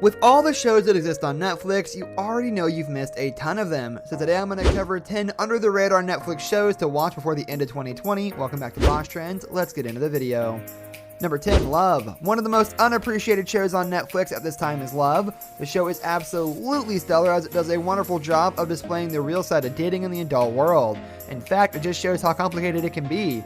With all the shows that exist on Netflix, you already know you've missed a ton of them. So today I'm going to cover 10 under-the-radar Netflix shows to watch before the end of 2020. Welcome back to Boss Trends. Let's get into the video. Number 10, Love. One of the most unappreciated shows on Netflix at this time is Love. The show is absolutely stellar as it does a wonderful job of displaying the real side of dating in the adult world. In fact, it just shows how complicated it can be.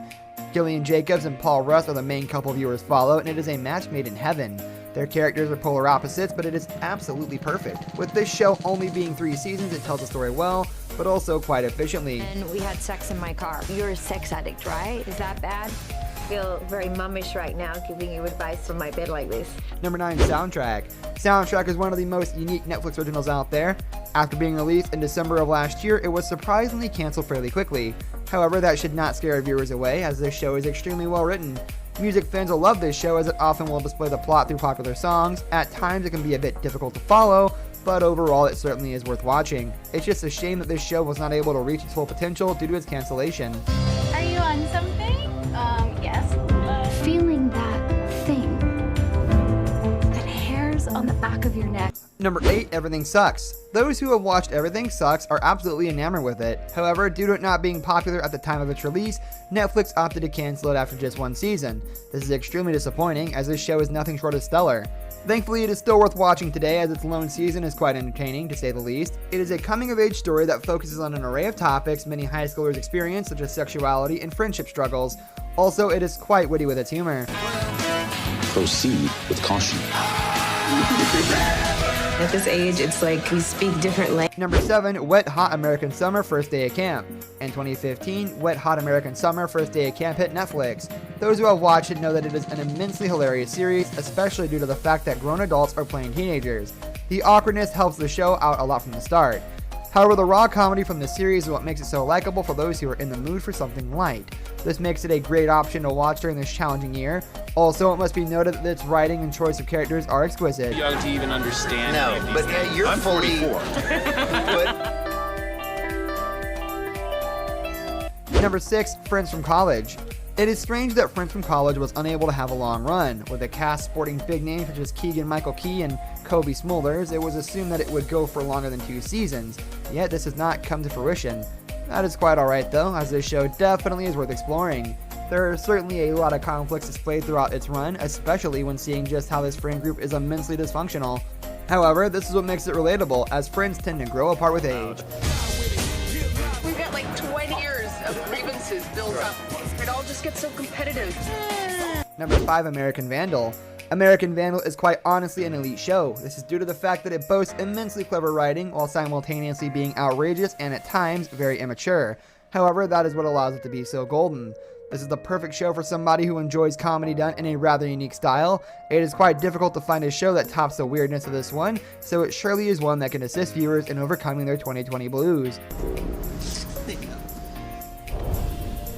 Gillian Jacobs and Paul Rudd are the main couple viewers follow, and it is a match made in heaven. Their characters are polar opposites, but it is absolutely perfect. With this show only being 3 seasons, it tells the story well, but also quite efficiently. And we had sex in my car. You're a sex addict, right? Is that bad? I feel very mummish right now giving you advice from my bed like this. Number 9, Soundtrack. Soundtrack is one of the most unique Netflix originals out there. After being released in December of last year, it was surprisingly canceled fairly quickly. However, that should not scare viewers away, as this show is extremely well written. Music fans will love this show as it often will display the plot through popular songs. At times it can be a bit difficult to follow, but overall it certainly is worth watching. It's just a shame that this show was not able to reach its full potential due to its cancellation. Are you on something? Yes. Feeling that thing. That hairs on the back of your neck. Number 8, Everything Sucks. Those who have watched Everything Sucks are absolutely enamored with it. However, due to it not being popular at the time of its release, Netflix opted to cancel it after just 1 season. This is extremely disappointing as this show is nothing short of stellar. Thankfully, it is still worth watching today as its lone season is quite entertaining, to say the least. It is a coming-of-age story that focuses on an array of topics many high schoolers experience, such as sexuality and friendship struggles. Also, it is quite witty with its humor. Proceed with caution. At this age, it's like we speak different languages. Number 7, Wet Hot American Summer First Day of Camp. In 2015, Wet Hot American Summer First Day of Camp hit Netflix. Those who have watched it know that it is an immensely hilarious series, especially due to the fact that grown adults are playing teenagers. The awkwardness helps the show out a lot from the start. However, the raw comedy from the series is what makes it so likable for those who are in the mood for something light. This makes it a great option to watch during this challenging year. Also, it must be noted that its writing and choice of characters are exquisite. Young to even understand. No, but you're I'm fully 44. Number 6, Friends from College. It is strange that Friends from College was unable to have a long run. With a cast sporting big names such as Keegan-Michael Key and Kobe Smulders, it was assumed that it would go for longer than 2 seasons. Yet this has not come to fruition. That is quite alright though, as this show definitely is worth exploring. There are certainly a lot of conflicts displayed throughout its run, especially when seeing just how this friend group is immensely dysfunctional. However, this is what makes it relatable, as friends tend to grow apart with age. We've got like 20 years of grievances built up. It all just gets so competitive. Number 5, American Vandal. American Vandal is quite honestly an elite show. This is due to the fact that it boasts immensely clever writing while simultaneously being outrageous and at times very immature. However, that is what allows it to be so golden. This is the perfect show for somebody who enjoys comedy done in a rather unique style. It is quite difficult to find a show that tops the weirdness of this one, so it surely is one that can assist viewers in overcoming their 2020 blues.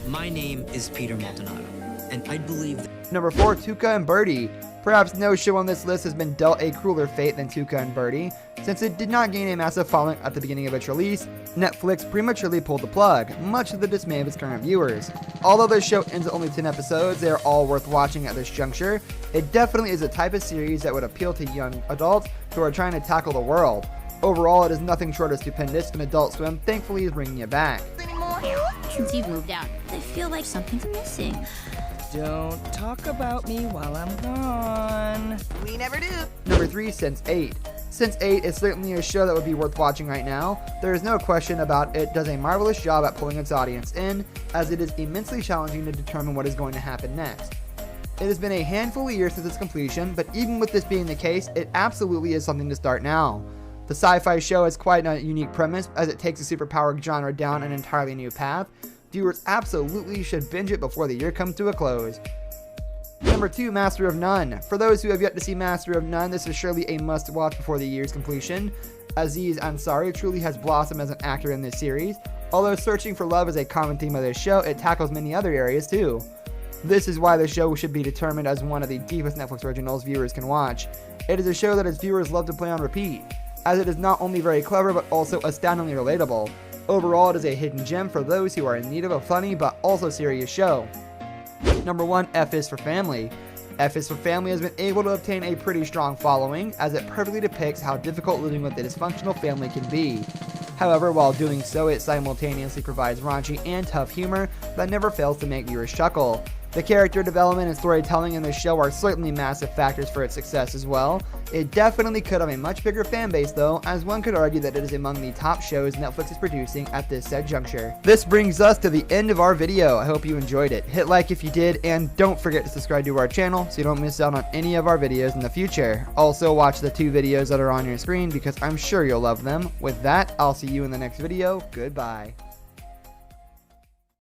My name is Peter Maldonado, and I believe that... Number 4, Taka and Birdie. Perhaps no show on this list has been dealt a crueler fate than Taka and Birdie. Since it did not gain a massive following at the beginning of its release, Netflix prematurely pulled the plug, much to the dismay of its current viewers. Although this show ends at only 10 episodes, they are all worth watching at this juncture. It definitely is a type of series that would appeal to young adults who are trying to tackle the world. Overall, it is nothing short of stupendous, and Adult Swim thankfully is bringing it back. Since you've moved out, I feel like something's missing. Don't talk about me while I'm gone. We never do. Number 3, Sense8. Sense8 is certainly a show that would be worth watching right now. There is no question about it does a marvelous job at pulling its audience in, as it is immensely challenging to determine what is going to happen next. It has been a handful of years since its completion, but even with this being the case, it absolutely is something to start now. The sci-fi show has quite a unique premise, as it takes the superpower genre down an entirely new path. Viewers absolutely should binge it before the year comes to a close. Number 2, Master of None. For those who have yet to see Master of None, this is surely a must-watch before the year's completion. Aziz Ansari truly has blossomed as an actor in this series. Although searching for love is a common theme of this show, it tackles many other areas too. This is why the show should be determined as one of the deepest Netflix originals viewers can watch. It is a show that its viewers love to play on repeat, as it is not only very clever but also astoundingly relatable. Overall, it is a hidden gem for those who are in need of a funny but also serious show. Number 1, F is for Family. F is for Family has been able to obtain a pretty strong following, as it perfectly depicts how difficult living with a dysfunctional family can be. However, while doing so, it simultaneously provides raunchy and tough humor that never fails to make viewers chuckle. The character development and storytelling in this show are certainly massive factors for its success as well. It definitely could have a much bigger fan base though, as one could argue that it is among the top shows Netflix is producing at this said juncture. This brings us to the end of our video. I hope you enjoyed it. Hit like if you did, and don't forget to subscribe to our channel so you don't miss out on any of our videos in the future. Also watch the 2 videos that are on your screen because I'm sure you'll love them. With that, I'll see you in the next video. Goodbye.